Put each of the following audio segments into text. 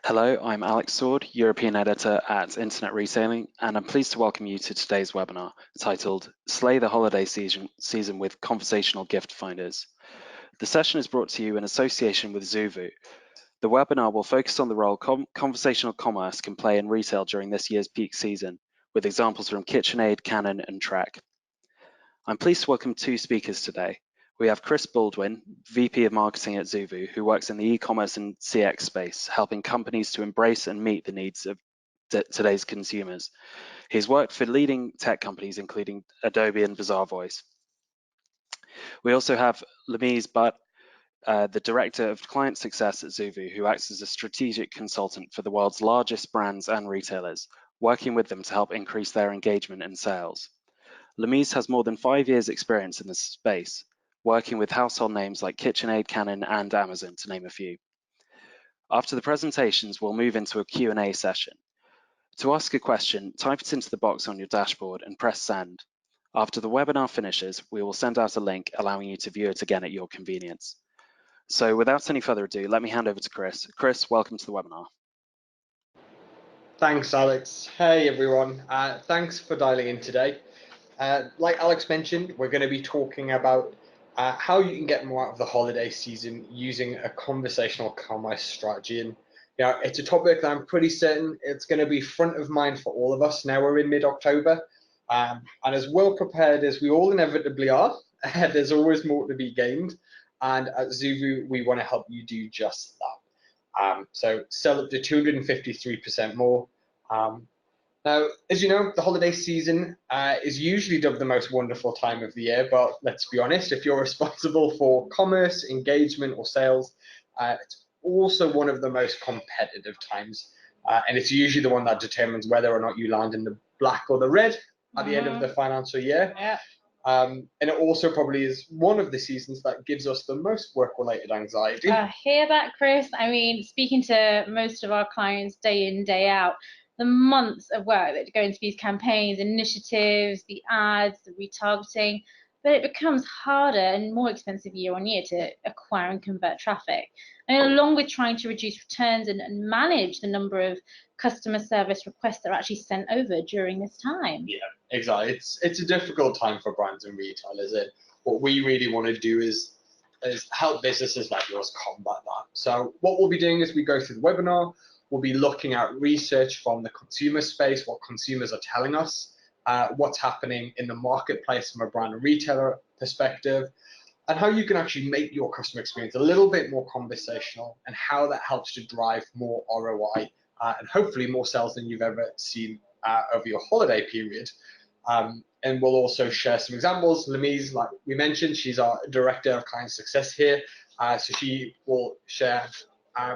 Hello, I'm Alex Sword, European Editor at Internet Retailing, and I'm pleased to welcome you to today's webinar titled Sleigh the Holiday Season with Conversational Gift Finders. The session is brought to you in association with Zuvu. The webinar will focus on the role conversational commerce can play in retail during this year's peak season, with examples from KitchenAid, Canon and Trek. I'm pleased to welcome two speakers today. We have Chris Baldwin, VP of Marketing at Zuvu, who works in the e-commerce and CX space, helping companies to embrace and meet the needs of today's consumers. He's worked for leading tech companies, including Adobe and Bazaarvoice. We also have Lemise Butt, the Director of Client Success at Zuvu, who acts as a strategic consultant for the world's largest brands and retailers, working with them to help increase their engagement and sales. Lemise has more than 5 years' experience in this space, working with household names like KitchenAid, Canon, and Amazon, to name a few. After the presentations, we'll move into a Q&A session. To ask a question, type it into the box on your dashboard and press send. After the webinar finishes, we will send out a link allowing you to view it again at your convenience. So without any further ado, let me hand over to Chris. Chris, welcome to the webinar. Thanks, Alex. Hey, everyone. Thanks for dialing in today. Like Alex mentioned, we're going to be talking about how you can get more out of the holiday season using a conversational commerce strategy. And it's a topic that I'm pretty certain it's going to be front of mind for all of us. Now we're in mid-October, and as well prepared as we all inevitably are, there's always more to be gained. And at Zuvu, we want to help you do just that. So sell up to 253% more. Now, as you know, the holiday season is usually dubbed the most wonderful time of the year, but let's be honest, if you're responsible for commerce, engagement, or sales, it's also one of the most competitive times. And it's usually the one that determines whether or not you land in the black or the red at the end of the financial year. Yeah. And it also probably is one of the seasons that gives us the most work-related anxiety. Hear that, Chris? I mean, speaking to most of our clients day in, day out, the months of work that go into these campaigns, initiatives, the ads, the retargeting, but it becomes harder and more expensive year on year to acquire and convert traffic. And along with trying to reduce returns and manage the number of customer service requests that are actually sent over during this time. Yeah, exactly. It's a difficult time for brands and retailers. And what we really want to do is help businesses like yours combat that. So what we'll be doing is we go through the webinar, we'll be looking at research from the consumer space, what consumers are telling us, what's happening in the marketplace from a brand and retailer perspective, and how you can actually make your customer experience a little bit more conversational and how that helps to drive more ROI and hopefully more sales than you've ever seen over your holiday period. And we'll also share some examples. Lemise, like we mentioned, she's our Director of Client Success here. So she will share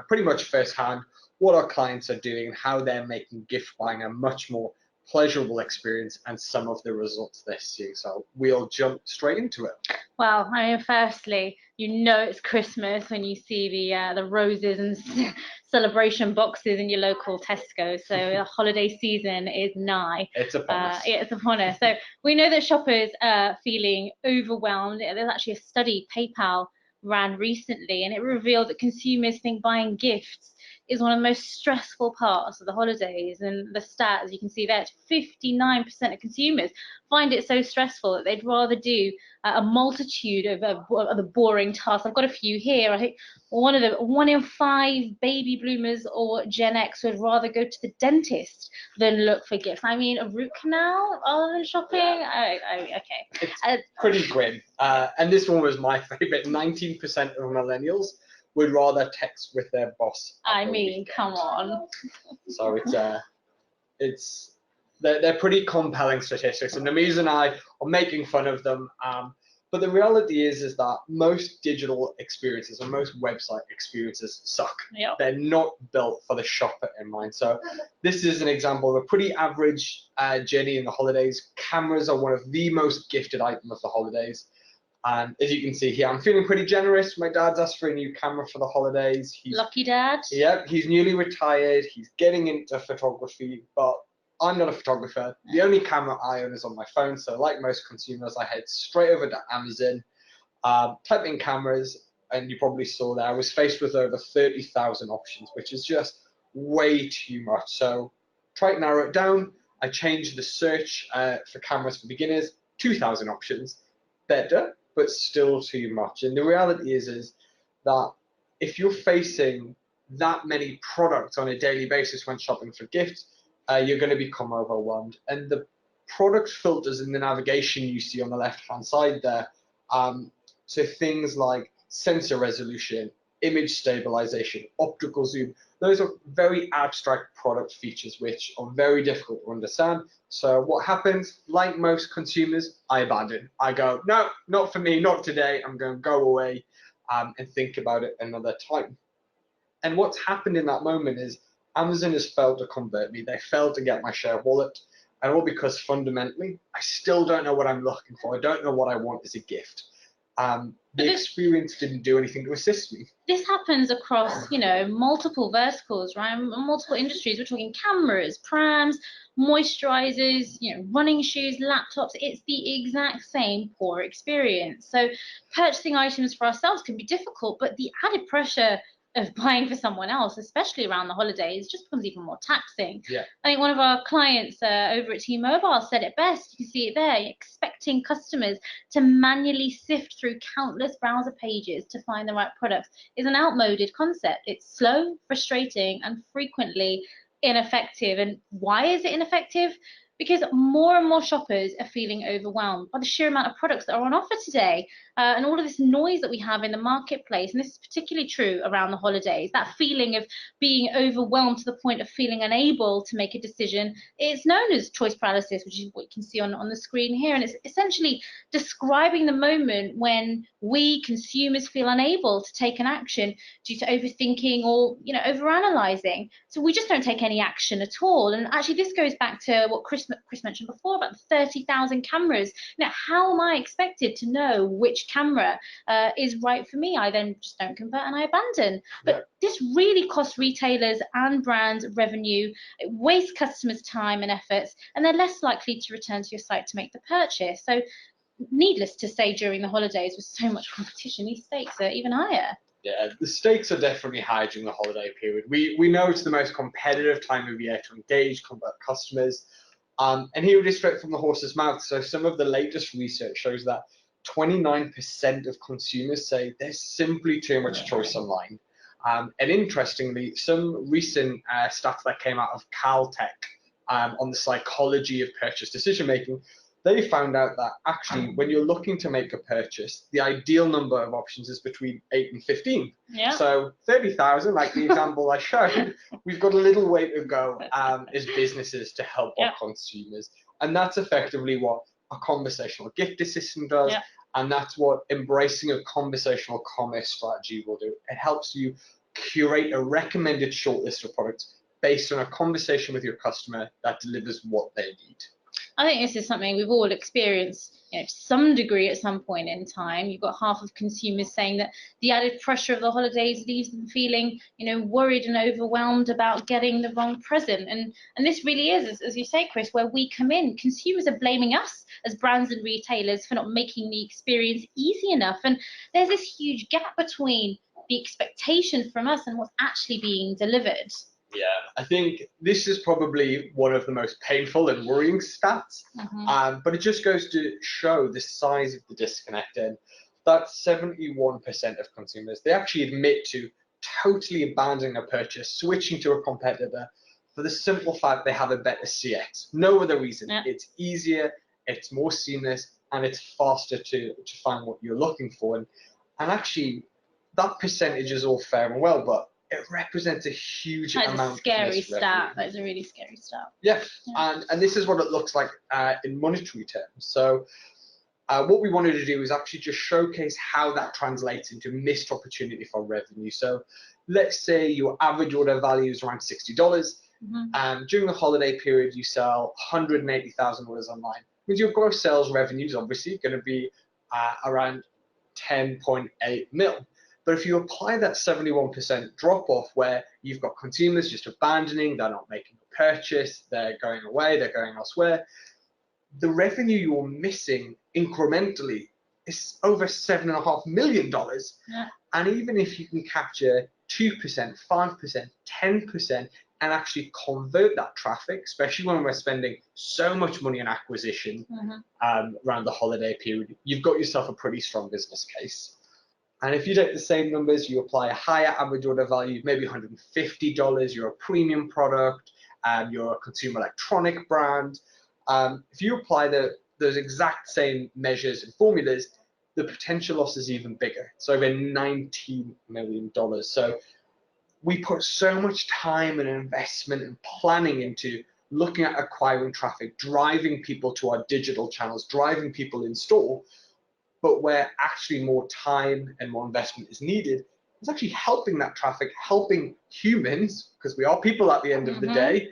pretty much firsthand what our clients are doing and how they're making gift buying a much more pleasurable experience and some of the results they're seeing. So we'll jump straight into it. Well, I mean, firstly, you know it's Christmas when you see the roses and celebration boxes in your local Tesco. So the holiday season is nigh. It's upon us. Yeah, it's upon us. So we know that shoppers are feeling overwhelmed. There's actually a study PayPal ran recently, and it revealed that consumers think buying gifts is one of the most stressful parts of the holidays. And the stat, as you can see there, 59% of consumers find it so stressful that they'd rather do a multitude of the boring tasks. I've got a few here. I think one in 5 baby bloomers or Gen X would rather go to the dentist than look for gifts. I mean, a root canal other than shopping? Okay. It's pretty grim. And this one was my favorite. 19% of millennials would rather text with their boss. I mean, come on. So they're pretty compelling statistics, and Lemise and I are making fun of them. But the reality is that most digital experiences or most website experiences suck. Yep. They're not built for the shopper in mind. So this is an example of a pretty average journey in the holidays. Cameras are one of the most gifted items of the holidays. And as you can see here, I'm feeling pretty generous. My dad's asked for a new camera for the holidays. Lucky dad. Yeah, he's newly retired. He's getting into photography, but I'm not a photographer. The only camera I own is on my phone. So like most consumers, I head straight over to Amazon, type in cameras, and you probably saw that I was faced with over 30,000 options, which is just way too much. So try to narrow it down. I changed the search for cameras for beginners, 2,000 options. Better, but still too much. And the reality is that if you're facing that many products on a daily basis when shopping for gifts, you're going to become overwhelmed. And the product filters in the navigation you see on the left-hand side there, so things like sensor resolution, image stabilization, optical zoom, those are very abstract product features which are very difficult to understand. So what happens, like most consumers, I abandon. I go, no, not for me, not today. I'm going to go away and think about it another time. And what's happened in that moment is Amazon has failed to convert me. They failed to get my share wallet. And all because fundamentally, I still don't know what I'm looking for. I don't know what I want as a gift. The experience didn't do anything to assist me. This happens across, multiple verticals, right? Multiple industries. We're talking cameras, prams, moisturizers, running shoes, laptops. It's the exact same poor experience. So purchasing items for ourselves can be difficult, but the added pressure of buying for someone else, especially around the holidays, just becomes even more taxing. Yeah. I think one of our clients over at T-Mobile said it best. You can see it there, expecting customers to manually sift through countless browser pages to find the right products is an outmoded concept. It's slow, frustrating, and frequently ineffective. And why is it ineffective? Because more and more shoppers are feeling overwhelmed by the sheer amount of products that are on offer today, and all of this noise that we have in the marketplace. And this is particularly true around the holidays. That feeling of being overwhelmed to the point of feeling unable to make a decision is known as choice paralysis, which is what you can see on the screen here. And it's essentially describing the moment when we consumers feel unable to take an action due to overthinking or overanalyzing. So we just don't take any action at all. And actually, this goes back to what Chris mentioned before about the 30,000 cameras. How am I expected to know which camera is right for me? I then just don't convert and I abandon. But this really costs retailers and brands revenue. It wastes customers' time and efforts, and they're less likely to return to your site to make the purchase. So needless to say, during the holidays with so much competition, these stakes are even higher. Yeah, the stakes are definitely high during the holiday period. We know it's the most competitive time of year to engage, convert customers. And here it is straight from the horse's mouth. So some of the latest research shows that 29% of consumers say there's simply too much choice online. And interestingly, some recent stats that came out of Caltech on the psychology of purchase decision making, they found out that actually when you're looking to make a purchase, the ideal number of options is between 8 and 15. Yeah. So 30,000, like the example I showed, we've got a little way to go as businesses to help our consumers. And that's effectively what a conversational gift assistant does. Yeah. And that's what embracing a conversational commerce strategy will do. It helps you curate a recommended shortlist of products based on a conversation with your customer that delivers what they need. I think this is something we've all experienced to some degree at some point in time. You've got half of consumers saying that the added pressure of the holidays leaves them feeling, worried and overwhelmed about getting the wrong present. And this really is, as you say, Chris, where we come in. Consumers are blaming us as brands and retailers for not making the experience easy enough. And there's this huge gap between the expectation from us and what's actually being delivered. Yeah, I think this is probably one of the most painful and worrying stats, but it just goes to show the size of the disconnect. And that 71% of consumers, they actually admit to totally abandoning a purchase, switching to a competitor for the simple fact they have a better CX. No other reason. Yeah. It's easier, it's more seamless, and it's faster to find what you're looking for. And actually, that percentage is all fair and well, but it represents a huge amount of That's a scary stat. That's a really scary stat. Yeah. And this is what it looks like in monetary terms. So what we wanted to do is actually just showcase how that translates into missed opportunity for revenue. So let's say your average order value is around $60. And during the holiday period, you sell 180,000 orders online. With your gross sales revenue is obviously going to be around 10.8 mil. But if you apply that 71% drop-off where you've got consumers just abandoning, they're not making a purchase, they're going away, they're going elsewhere, the revenue you're missing incrementally is over $7.5 million. Yeah. And even if you can capture 2%, 5%, 10%, and actually convert that traffic, especially when we're spending so much money on acquisition around the holiday period, you've got yourself a pretty strong business case. And if you take the same numbers, you apply a higher average order value, maybe $150, you're a premium product, you're a consumer electronic brand. If you apply those exact same measures and formulas, the potential loss is even bigger. It's over $19 million. So we put so much time and investment and planning into looking at acquiring traffic, driving people to our digital channels, driving people in store, but where actually more time and more investment is needed, is actually helping that traffic, helping humans, because we are people at the end of the day,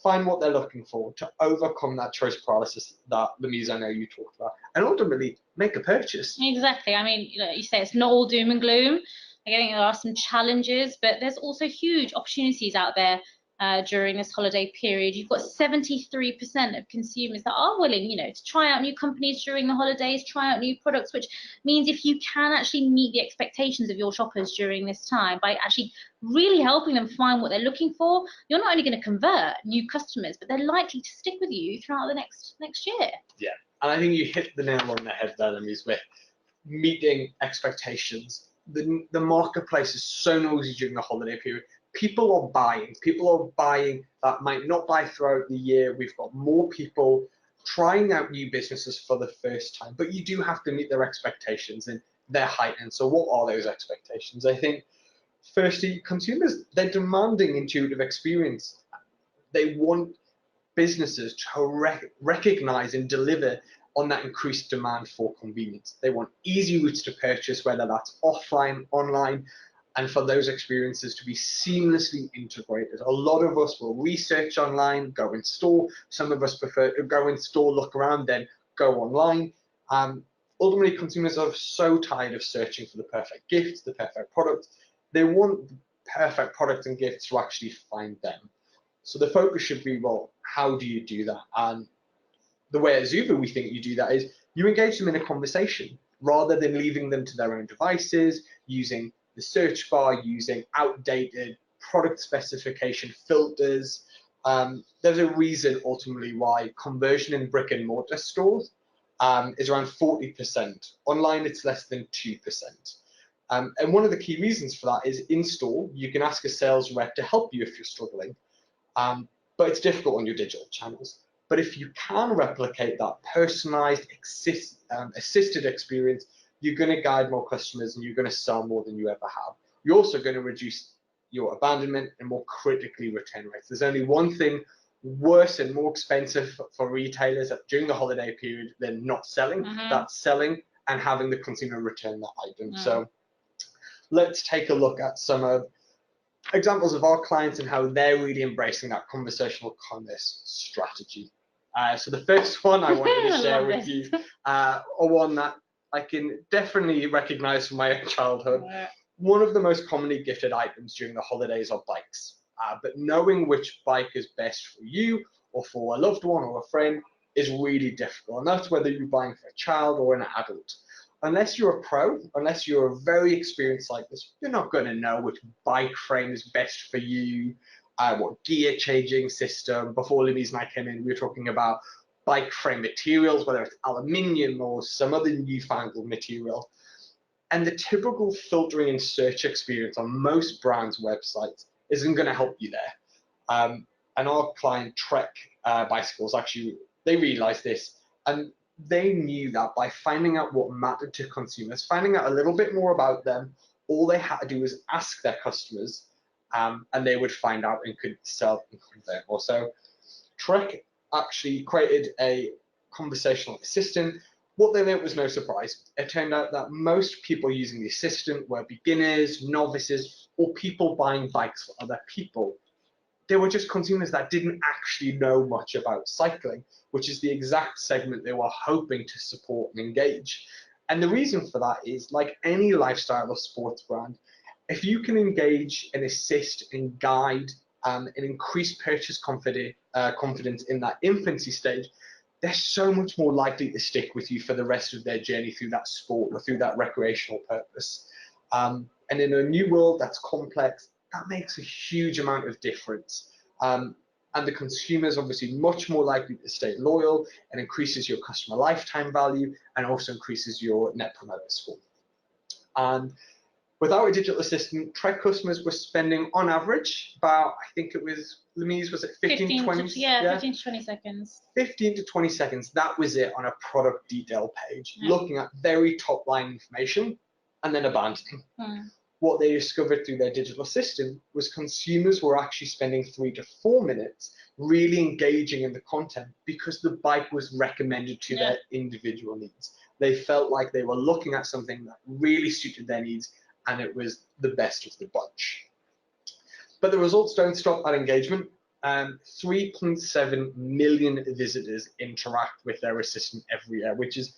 find what they're looking for to overcome that choice paralysis that, Louise, I know you talked about, and ultimately make a purchase. Exactly. I mean, you say it's not all doom and gloom. I think there are some challenges, but there's also huge opportunities out there during this holiday period. You've got 73% of consumers that are willing, to try out new companies during the holidays, try out new products, which means if you can actually meet the expectations of your shoppers during this time by actually really helping them find what they're looking for, you're not only going to convert new customers, but they're likely to stick with you throughout the next year. Yeah, and I think you hit the nail on the head there, Louise, with meeting expectations. The marketplace is so noisy during the holiday period. People are buying that might not buy throughout the year. We've got more people trying out new businesses for the first time, but you do have to meet their expectations, and they're heightened. So what are those expectations? I think firstly, consumers, they're demanding intuitive experience. They want businesses to recognize and deliver on that increased demand for convenience. They want easy routes to purchase, whether that's offline, online, and for those experiences to be seamlessly integrated. A lot of us will research online, go in store. Some of us prefer to go in store, look around, then go online. Ultimately, consumers are so tired of searching for the perfect gifts, the perfect product. They want the perfect products and gifts to actually find them. So the focus should be, well, how do you do that? And the way at Zuva we think you do that is you engage them in a conversation rather than leaving them to their own devices, using the search bar, using outdated product specification filters. There's a reason ultimately why conversion in brick and mortar stores is around 40%. Online, it's less than 2%. And one of the key reasons for that is in store, you can ask a sales rep to help you if you're struggling, but it's difficult on your digital channels. But if you can replicate that personalized, assisted experience, you're going to guide more customers and you're going to sell more than you ever have. You're also going to reduce your abandonment and more critically return rates. There's only one thing worse and more expensive for retailers during the holiday period than not selling. That's selling and having the consumer return that item. So let's take a look at some of examples of our clients and how they're really embracing that conversational commerce strategy. So the first one I wanted to share with you, one that I can definitely recognize from my own childhood. One of the most commonly gifted items during the holidays are bikes. But knowing which bike is best for you or for a loved one or a friend is really difficult. And that's whether you're buying for a child or an adult. Unless you're a pro, unless you're very experienced cyclist, you're not going to know which bike frame is best for you, what gear changing system. Before Louise and I came in, we were talking about bike frame materials, whether it's aluminium or some other newfangled material. And the typical filtering and search experience on most brands' websites isn't going to help you there. And our client Trek Bicycles, actually, they realized this. And they knew that by finding out what mattered to consumers, finding out a little bit more about them, all they had to do was ask their customers, and they would find out and could sell and convert more. So Trek actually created a conversational assistant. What they learned was no surprise. It turned out that most people using the assistant were beginners, novices, or people buying bikes for other people. They were just consumers that didn't actually know much about cycling, which is the exact segment they were hoping to support and engage. And the reason for that is, like any lifestyle or sports brand, if you can engage and assist and guide and increase purchase confidence in that infancy stage, they're so much more likely to stick with you for the rest of their journey through that sport or through that recreational purpose. And in a new world that's complex, that makes a huge amount of difference. And the consumer is obviously much more likely to stay loyal, and increases your customer lifetime value, and also increases your net promoter score. And without a digital assistant, Trek customers were spending on average about, I think it was, Louise, was it 15 20? Yeah, 15 to 20 seconds. 15 to 20 seconds, that was it on a product detail page, looking at very top line information and then abandoning. What they discovered through their digital assistant was consumers were actually spending 3 to 4 minutes really engaging in the content because the bike was recommended to their individual needs. They felt like they were looking at something that really suited their needs, and it was the best of the bunch. But the results don't stop at engagement. 3.7 million visitors interact with their assistant every year, which is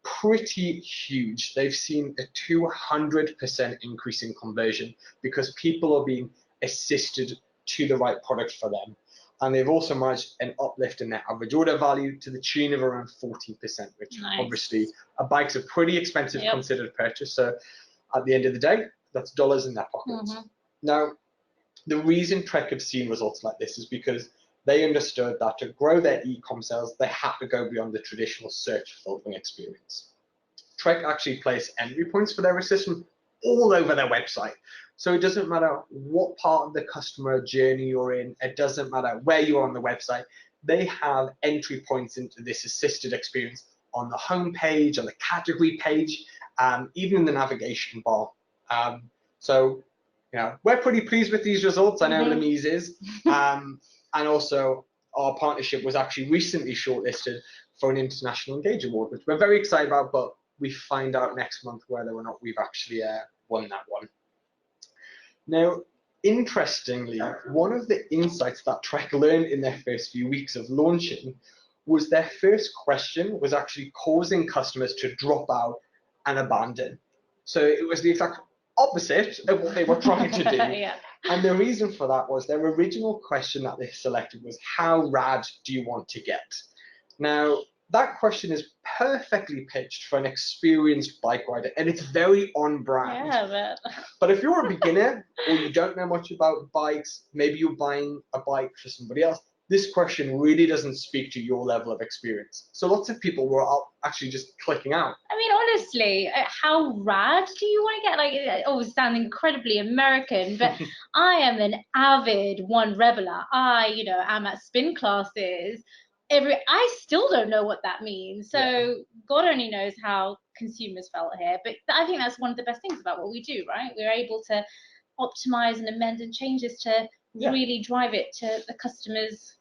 pretty huge. They've seen a 200% increase in conversion because people are being assisted to the right product for them. And they've also managed an uplift in their average order value to the tune of around 14%, which obviously a bike's a pretty expensive considered purchase. So at the end of the day, that's dollars in their pockets. Now, the reason Trek have seen results like this is because they understood that to grow their e-com sales, they had to go beyond the traditional search filtering experience. Trek actually place entry points for their assistant all over their website. So it doesn't matter what part of the customer journey you're in, it doesn't matter where you are on the website, they have entry points into this assisted experience on the home page, on the category page, even in the navigation bar. So, you know, we're pretty pleased with these results. I know Louise is. And also, our partnership was actually recently shortlisted for an International Engage Award, which we're very excited about, but we find out next month whether or not we've actually won that one. Now, interestingly, one of the insights that Trek learned in their first few weeks of launching was their first question was actually causing customers to drop out and abandon. So it was the exact opposite of what they were trying to do. And the reason for that was their original question that they selected was, how rad do you want to get? Now, that question is perfectly pitched for an experienced bike rider, and it's very on brand. But if you're a beginner or you don't know much about bikes, maybe you're buying a bike for somebody else, this question really doesn't speak to your level of experience. So lots of people were actually just clicking out. I mean, honestly, how rad do you want to get? Like, it always sounds incredibly American, but I am an avid one reveler. I, am at spin classes. I still don't know what that means. So God only knows how consumers felt here. But I think that's one of the best things about what we do, right? We're able to optimize and amend and change this to really drive it to the customers'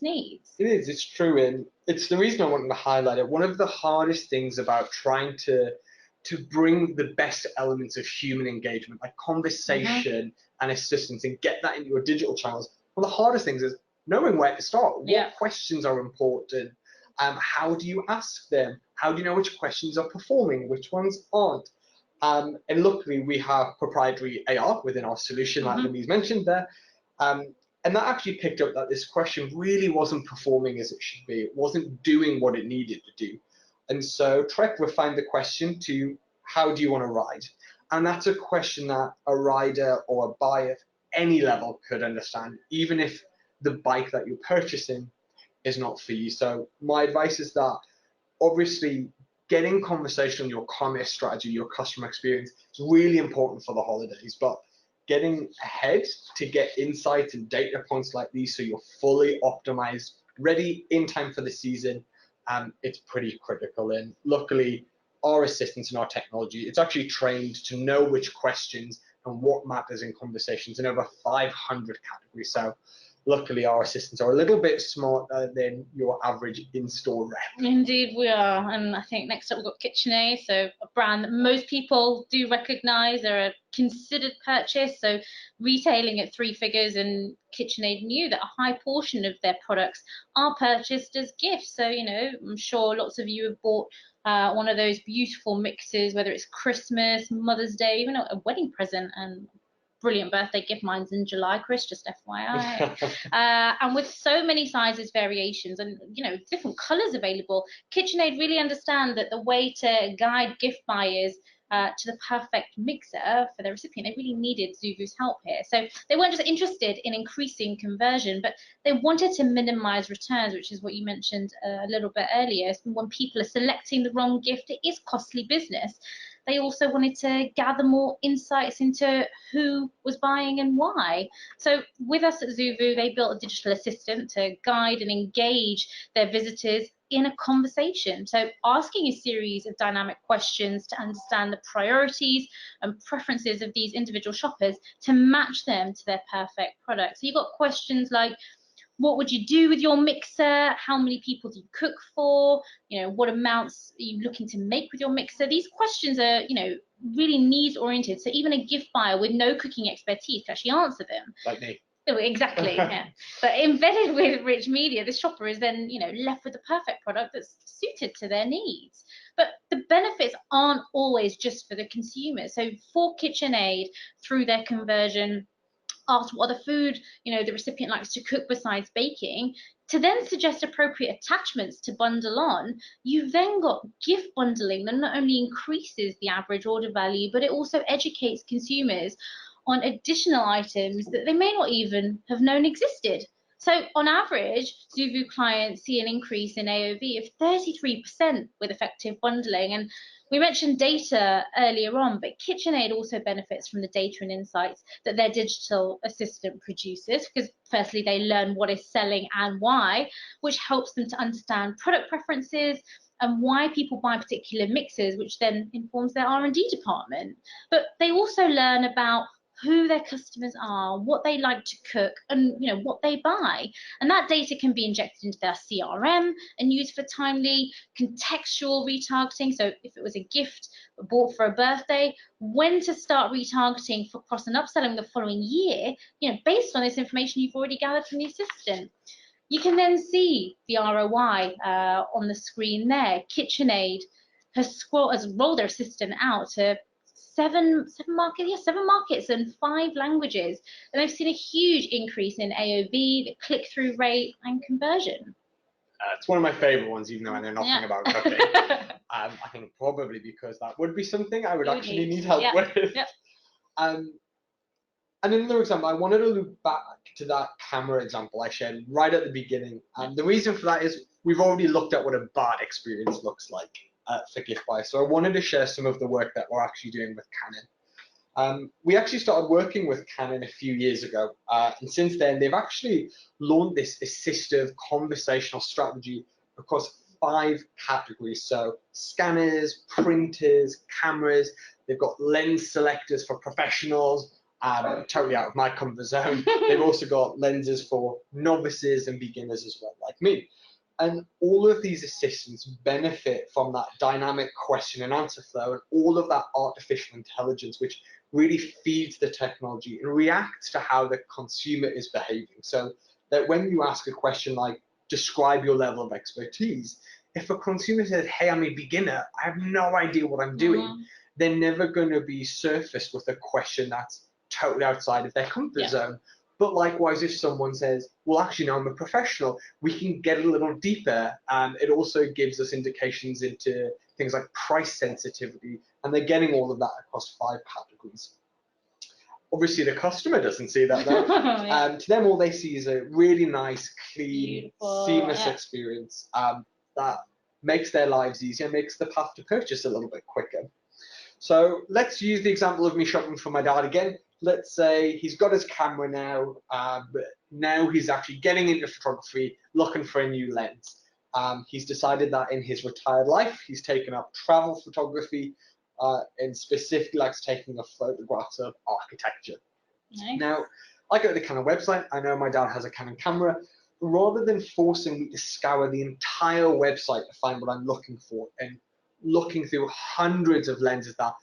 needs. It is, it's true, and it's the reason I wanted to highlight it. One of the hardest things about trying to bring the best elements of human engagement, like conversation and assistance, and get that into your digital channels, one of the hardest things is knowing where to start. What questions are important? How do you ask them? How do you know which questions are performing, which ones aren't? And luckily, we have proprietary AR within our solution, like Louise mentioned there. And that actually picked up that this question really wasn't performing as it should be. It wasn't doing what it needed to do. And so Trek refined the question to, how do you want to ride? And that's a question that a rider or a buyer of any level could understand, even if the bike that you're purchasing is not for you. So my advice is that obviously getting conversation on your commerce strategy, your customer experience is really important for the holidays, but getting ahead to get insights and data points like these so you're fully optimized, ready in time for the season, it's pretty critical. And luckily, our assistants and our technology, it's actually trained to know which questions and what matters in conversations in over 500 categories. So luckily, our assistants are a little bit smarter than your average in-store rep. Indeed, we are. And I think next up we've got KitchenAid, so a brand that most people do recognize. They're a considered purchase, so retailing at 3 figures, and KitchenAid knew that a high portion of their products are purchased as gifts. So, I'm sure lots of you have bought one of those beautiful mixes, whether it's Christmas, Mother's Day, even a wedding present, and brilliant birthday gift. Mine's in July, Chris, just FYI. And with so many sizes, variations, and different colors available, KitchenAid really understand that the way to guide gift buyers to the perfect mixer for the recipient, they really needed Zuvu's help here. So they weren't just interested in increasing conversion, but they wanted to minimize returns, which is what you mentioned a little bit earlier. When people are selecting the wrong gift, it is costly business. They also wanted to gather more insights into who was buying and why. So with us at Zuvu, they built a digital assistant to guide and engage their visitors in a conversation. So asking a series of dynamic questions to understand the priorities and preferences of these individual shoppers to match them to their perfect product. So you've got questions like, what would you do with your mixer? How many people do you cook for? What amounts are you looking to make with your mixer? These questions are, really needs oriented. So even a gift buyer with no cooking expertise can actually answer them. Like me. Oh, exactly. Yeah. But embedded with rich media, the shopper is then, left with the perfect product that's suited to their needs. But the benefits aren't always just for the consumer. So for KitchenAid, through their conversion, asked what other food the recipient likes to cook besides baking, to then suggest appropriate attachments to bundle on, you've then got gift bundling that not only increases the average order value, but it also educates consumers on additional items that they may not even have known existed. So on average, Zuvu clients see an increase in AOV of 33% with effective bundling. And we mentioned data earlier on, but KitchenAid also benefits from the data and insights that their digital assistant produces, because firstly, they learn what is selling and why, which helps them to understand product preferences and why people buy particular mixes, which then informs their R&D department. But they also learn about who their customers are, what they like to cook, and what they buy. And that data can be injected into their CRM and used for timely contextual retargeting. So if it was a gift bought for a birthday, when to start retargeting for cross and upselling the following year, based on this information you've already gathered from the assistant. You can then see the ROI on the screen there. KitchenAid has rolled their assistant out to seven markets and 5 languages, and they've seen a huge increase in AOV, the click-through rate, and conversion. It's one of my favorite ones, even though I know nothing about cooking. I think probably because that would be something I would actually need help with. Yep. And another example, I wanted to loop back to that camera example I shared right at the beginning. And the reason for that is we've already looked at what a bad experience looks like for gift buyers. So I wanted to share some of the work that we're actually doing with Canon. We actually started working with Canon a few years ago, and since then they've actually launched this assistive conversational strategy across 5 categories. So scanners, printers, cameras, they've got lens selectors for professionals, totally out of my comfort zone. They've also got lenses for novices and beginners as well, like me. And all of these assistants benefit from that dynamic question and answer flow and all of that artificial intelligence, which really feeds the technology and reacts to how the consumer is behaving. So that when you ask a question like, describe your level of expertise, if a consumer says, hey, I'm a beginner, I have no idea what I'm doing, they're never going to be surfaced with a question that's totally outside of their comfort zone. But likewise, if someone says, well, actually, no, I'm a professional, we can get a little deeper. And it also gives us indications into things like price sensitivity. And they're getting all of that across 5 categories. Obviously, the customer doesn't see that, though. To them, all they see is a really nice, clean, seamless experience that makes their lives easier, makes the path to purchase a little bit quicker. So let's use the example of me shopping for my dad again. Let's say he's got his camera now, but now he's actually getting into photography, looking for a new lens. He's decided that in his retired life, he's taken up travel photography and specifically likes taking photographs of architecture. Nice. Now, I go to the Canon website. I know my dad has a Canon camera. Rather than forcing me to scour the entire website to find what I'm looking for and looking through hundreds of lenses that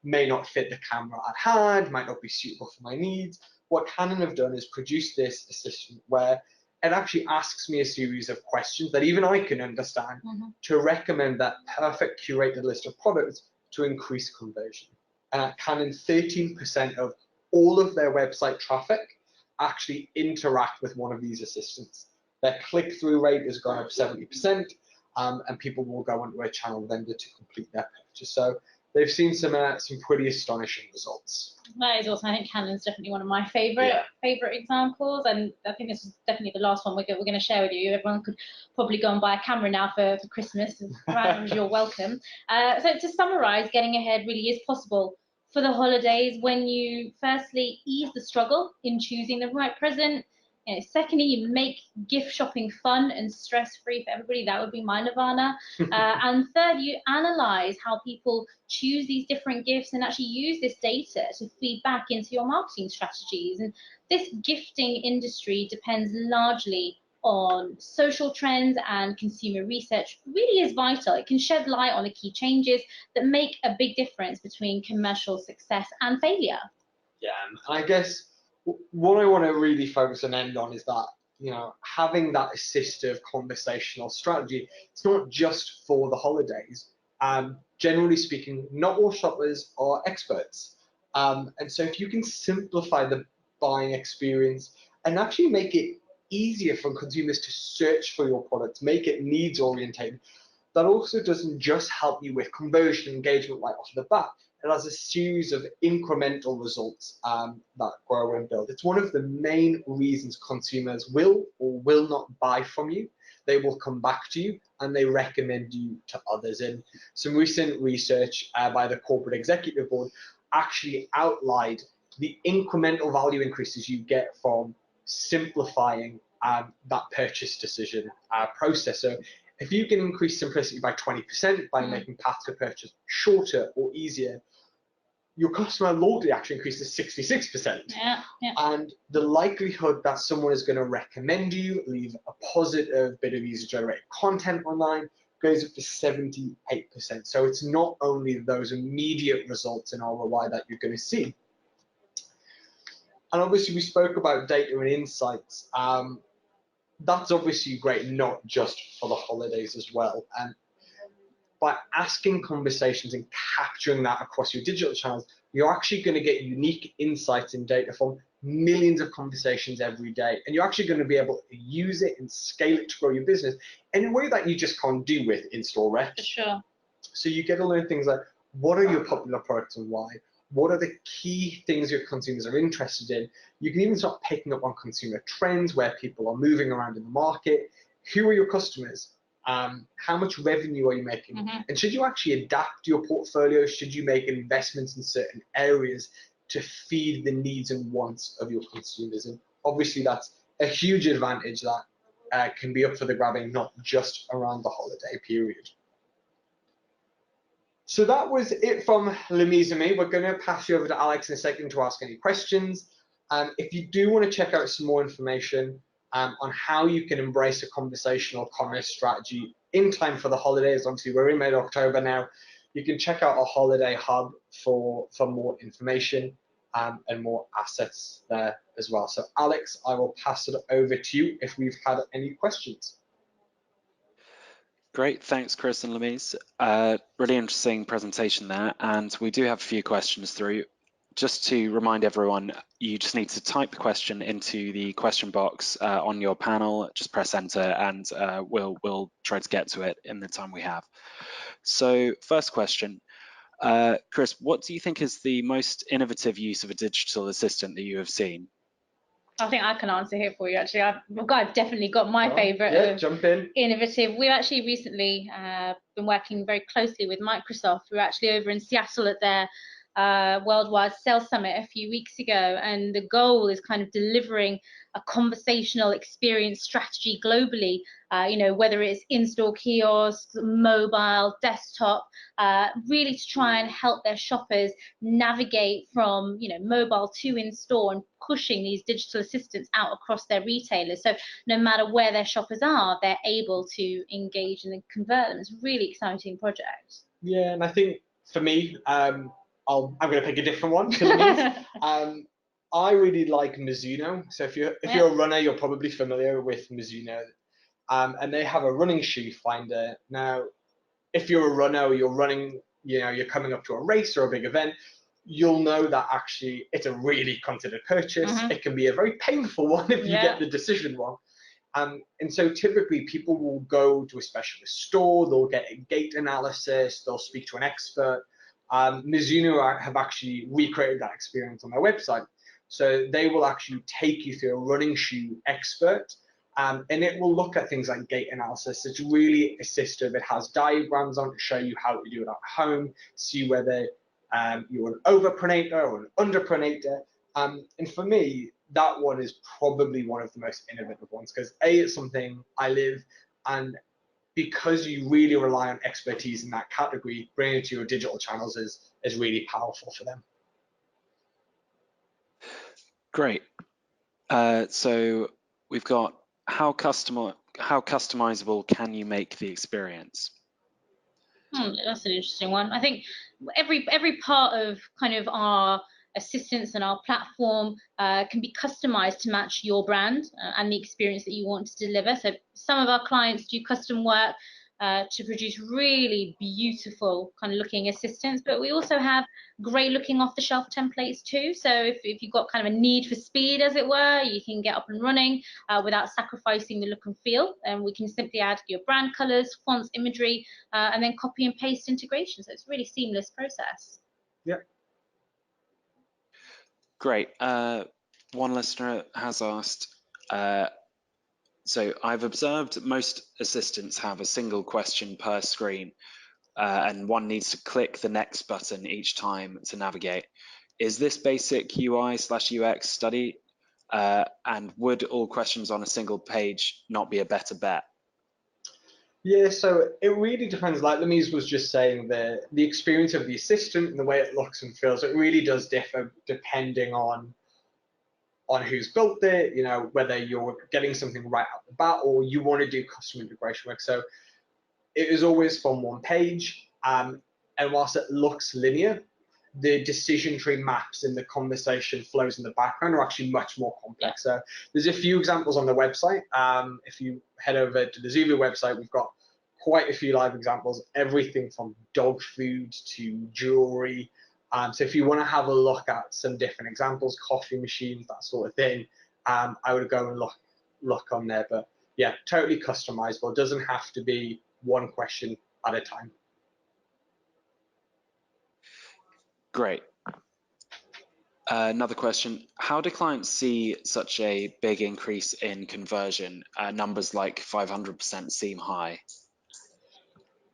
may not fit the camera at hand, might not be suitable for my needs, what Canon have done is produce this assistant where it actually asks me a series of questions that even I can understand to recommend that perfect curated list of products to increase conversion. And at Canon, 13% of all of their website traffic actually interact with one of these assistants. Their click-through rate has gone up 70%, and people will go onto a channel vendor to complete their purchase. So they've seen some pretty astonishing results. That is awesome. I think Canon's definitely one of my favorite examples, and I think this is definitely the last one we're going to share with you. Everyone could probably go and buy a camera now for Christmas. You're welcome. So to summarize, getting ahead really is possible for the holidays when you firstly ease the struggle in choosing the right present. Secondly, you make gift shopping fun and stress-free for everybody. That would be my nirvana. And third, you analyze how people choose these different gifts and actually use this data to feed back into your marketing strategies. And this gifting industry depends largely on social trends, and consumer research really is vital. It can shed light on the key changes that make a big difference between commercial success and failure. Yeah, and I guess what I want to really focus and end on is that, having that assistive conversational strategy, it's not just for the holidays. Generally speaking, not all shoppers are experts. And so if you can simplify the buying experience and actually make it easier for consumers to search for your products, make it needs oriented, that also doesn't just help you with conversion engagement right off the bat. It has a series of incremental results that grow and build. It's one of the main reasons consumers will or will not buy from you. They will come back to you and they recommend you to others. And some recent research by the Corporate Executive Board actually outlined the incremental value increases you get from simplifying that purchase decision process. So if you can increase simplicity by 20% by making path to purchase shorter or easier, your customer loyalty actually increases 66%. Yeah. And the likelihood that someone is going to recommend you, leave a positive bit of user-generated content online, goes up to 78%. So it's not only those immediate results in ROI that you're going to see. And obviously we spoke about data and insights. That's obviously great, not just for the holidays as well. And by asking conversations and capturing that across your digital channels, you're actually going to get unique insights and data from millions of conversations every day. And you're actually going to be able to use it and scale it to grow your business in a way that you just can't do with in-store reps. For sure. So you get to learn things like, what are your popular products and why? What are the key things your consumers are interested in? You can even start picking up on consumer trends, where people are moving around in the market. Who are your customers? How much revenue are you making? And should you actually adapt your portfolio? Should you make investments in certain areas to feed the needs and wants of your consumers? And obviously that's a huge advantage that can be up for the grabbing, not just around the holiday period. So that was it from Lemise and me. We're going to pass you over to Alex in a second to ask any questions. If you do want to check out some more information on how you can embrace a conversational commerce strategy in time for the holidays, obviously we're in mid-October now, you can check out our holiday hub for more information and more assets there as well. So Alex, I will pass it over to you if we've had any questions. Great, thanks Chris and Lemise. Really interesting presentation there, and we do have a few questions through. Just to remind everyone, you just need to type the question into the question box on your panel, just press enter, and we'll try to get to it in the time we have. So first question, Chris, what do you think is the most innovative use of a digital assistant that you have seen? I think I can answer here for you, actually. I've definitely got my favourite. Yeah, jump in. Innovative. We've actually recently been working very closely with Microsoft. We were actually over in Seattle at their Worldwide Sales Summit a few weeks ago, and the goal is kind of delivering a conversational experience strategy globally, whether it's in-store kiosks, mobile, desktop, really to try and help their shoppers navigate from mobile to in-store and pushing these digital assistants out across their retailers. So no matter where their shoppers are, they're able to engage and convert them. It's a really exciting project. Yeah, and I think for me, I'm going to pick a different one. I really like Mizuno. So if you're a runner, you're probably familiar with Mizuno, and they have a running shoe finder. Now, if you're a runner, you're running, you're coming up to a race or a big event, you'll know that actually it's a really considered purchase. Mm-hmm. It can be a very painful one if you get the decision wrong. And so typically people will go to a specialist store, they'll get a gait analysis, they'll speak to an expert. Mizuno have actually recreated that experience on their website. So they will actually take you through a running shoe expert, and it will look at things like gait analysis. It's really assistive. It has diagrams on it to show you how to do it at home, see whether you're an overpronator or an underpronator. And for me, that one is probably one of the most innovative ones because it's something I live, and because you really rely on expertise in that category, bringing it to your digital channels is really powerful for them. Great. So we've got how customizable can you make the experience? That's an interesting one. I think every part of kind of our assistance and our platform can be customized to match your brand and the experience that you want to deliver. So some of our clients do custom work to produce really beautiful kind of looking assistants, but we also have great looking off the shelf templates too. So if you've got kind of a need for speed, as it were, you can get up and running without sacrificing the look and feel. And we can simply add your brand colors, fonts, imagery, and then copy and paste integration. So it's a really seamless process. Yeah. Great. One listener has asked, so I've observed most assistants have a single question per screen, and one needs to click the next button each time to navigate. Is this basic UI/UX study? And would all questions on a single page not be a better bet? Yeah, so it really depends. Like Louise was just saying, the experience of the assistant and the way it looks and feels, it really does differ depending on who's built it, you know, whether you're getting something right out the bat or you want to do custom integration work. So it is always from one page, and whilst it looks linear, the decision tree maps and the conversation flows in the background are actually much more complex. So there's a few examples on the website. If you head over to the Zuvu website, we've got quite a few live examples, everything from dog food to jewelry. So if you want to have a look at some different examples, coffee machines, that sort of thing, I would go and look on there. But yeah, totally customizable. It doesn't have to be one question at a time. Great. Another question, how do clients see such a big increase in conversion? Numbers like 500% seem high.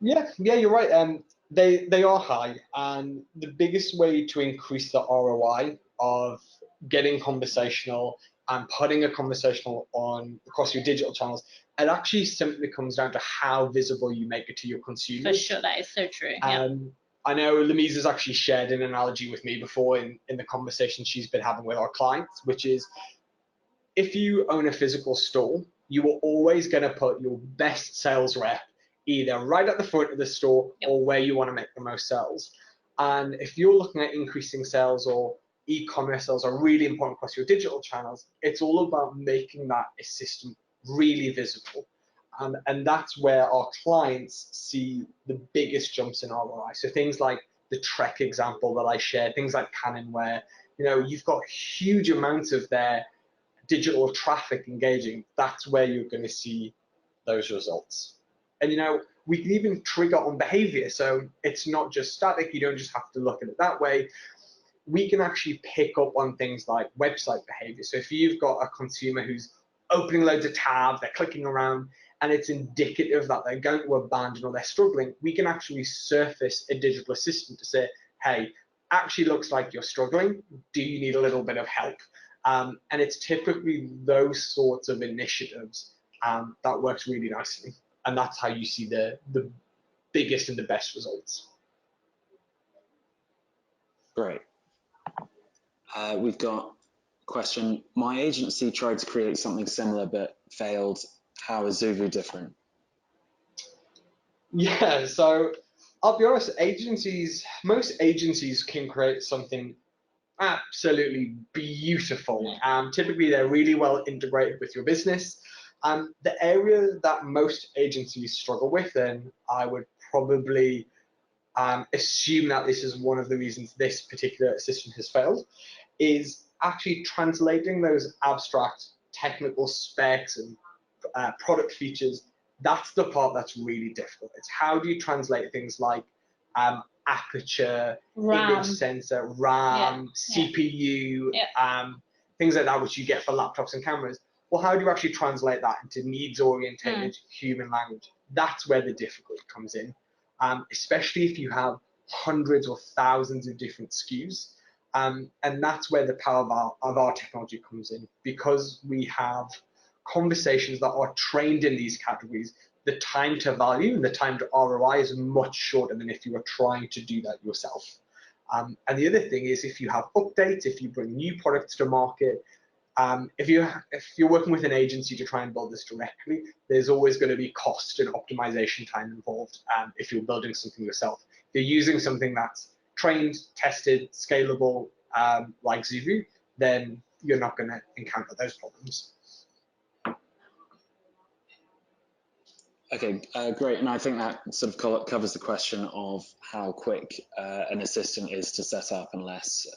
Yeah, you're right. They are high, and the biggest way to increase the ROI of getting conversational and putting a conversational on across your digital channels, it actually simply comes down to how visible you make it to your consumers. For sure, that is so true. Yeah. I know Louise has actually shared an analogy with me before in the conversation she's been having with our clients, which is if you own a physical store, you are always going to put your best sales rep either right at the front of the store or where you want to make the most sales. And if you're looking at increasing sales or e-commerce sales are really important across your digital channels, it's all about making that assistant really visible. And that's where our clients see the biggest jumps in ROI. So things like the Trek example that I shared, things like Canon, where you've got huge amounts of their digital traffic engaging. That's where you're going to see those results. And we can even trigger on behavior. So it's not just static. You don't just have to look at it that way. We can actually pick up on things like website behavior. So if you've got a consumer who's opening loads of tabs, they're clicking around, and it's indicative that they're going to abandon or they're struggling, we can actually surface a digital assistant to say, hey, actually looks like you're struggling. Do you need a little bit of help? And it's typically those sorts of initiatives that works really nicely. And that's how you see the biggest and the best results. Great. We've got a question. My agency tried to create something similar but failed. How is Zuvu different? Yeah, so I'll be honest, most agencies can create something absolutely beautiful. Typically, they're really well integrated with your business. The area that most agencies struggle with, and I would probably assume that this is one of the reasons this particular assistant has failed, is actually translating those abstract technical specs and product features. That's the part that's really difficult. It's how do you translate things like aperture, image sensor, RAM, CPU, things like that, which you get for laptops and cameras. Well, how do you actually translate that into needs-oriented human language? That's where the difficulty comes in, especially if you have hundreds or thousands of different SKUs. And that's where the power of our technology comes in, because we have conversations that are trained in these categories. The time to value and the time to ROI is much shorter than if you were trying to do that yourself. And the other thing is, if you have updates, if you bring new products to market, if you're working with an agency to try and build this directly, there's always going to be cost and optimization time involved if you're building something yourself. If you're using something that's trained, tested, scalable, like Zuru, then you're not going to encounter those problems. Okay, great. And I think that sort of covers the question of how quick an assistant is to set up, unless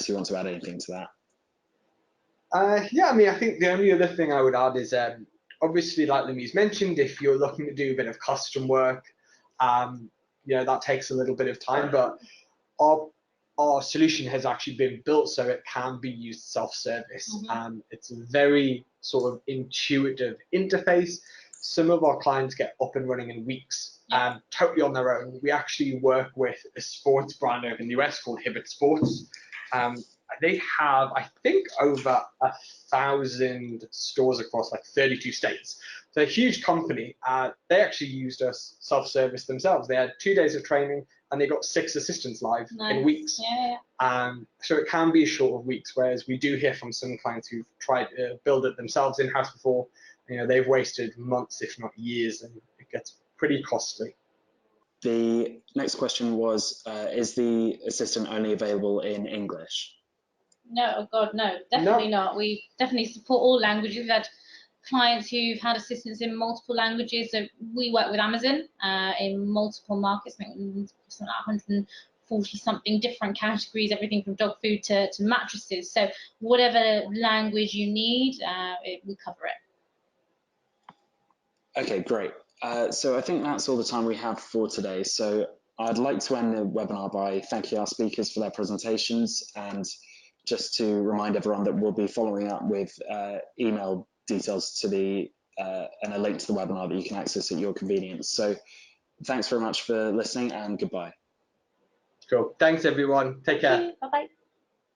you want to add anything to that. Yeah, I mean, I think the only other thing I would add is, obviously, like Lemmy's mentioned, if you're looking to do a bit of custom work, that takes a little bit of time, but our solution has actually been built so it can be used self-service. It's a very sort of intuitive interface. Some of our clients get up and running in weeks, totally on their own. We actually work with a sports brand over in the US called Hibbett Sports. They have, I think, over 1,000 stores across like 32 states. So a huge company. They actually used us self-service themselves. They had 2 days of training and they got 6 assistants live in weeks. So it can be short of weeks, whereas we do hear from some clients who've tried to build it themselves in-house before. They've wasted months, if not years, and it gets pretty costly. The next question was, is the assistant only available in English? No, oh God, no, definitely not. We definitely support all languages. We've had clients who've had assistants in multiple languages. So we work with Amazon in multiple markets, I think something like 140 something different categories, everything from dog food to mattresses. So whatever language you need, we cover it. Okay, great. So I think that's all the time we have for today. So I'd like to end the webinar by thanking our speakers for their presentations, and just to remind everyone that we'll be following up with email details to and a link to the webinar that you can access at your convenience. So thanks very much for listening, and goodbye. Cool. Thanks, everyone. Take care. Bye-bye.